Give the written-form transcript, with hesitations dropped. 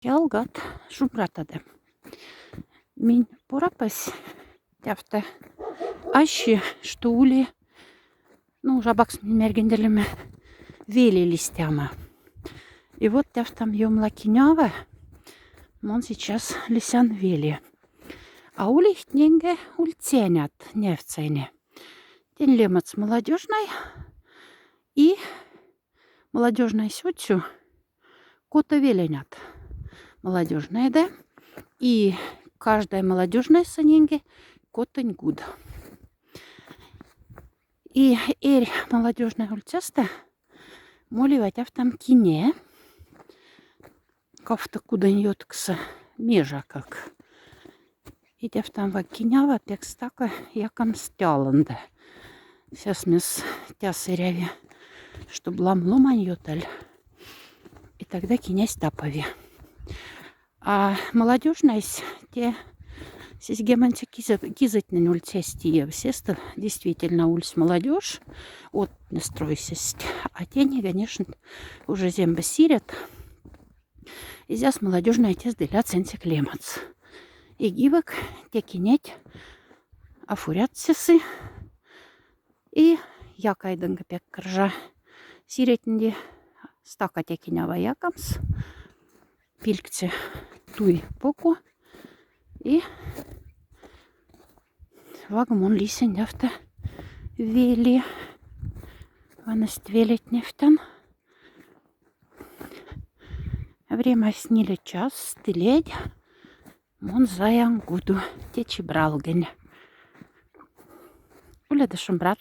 Ялгат шубратады. Min purapas täftä ashi штули, ну, жабакс мергенделеме велилистяма. И вот täftам ёмла кинява, мон сейчас лисян вели. А улихтненге ульценят невцене. Тен лемац молодежной и молодежной сютью кота веленят. Молодежная, да? И каждая молодежная саненге котань гуд. И эрь молодежная ульцаста моливать там кине. Кофта куда йоткса межа как. И там вакинява текстака якам стяланда. Сейчас мисс тясыряви, чтоб ламломань йоталь. И тогда кинясь тапови. А молодежная те сизгеманцы кизать на ульцестие. Всеста действительно ульс молодежь от настройсесть. А тени, конечно, уже земба сирят. И здесь молодежная те сделят сенсик лемац. И гивок те кинеть афурятсесы. И якайдынга пек кржа сиретнди стака те кинява якамс. Пилькце туй поку. И вагмон лисен яфта вели. Ванаст велить нефтан. Время снили час, стыледь. Мон заян гуду. Течи бралгень. Уля дашем брат.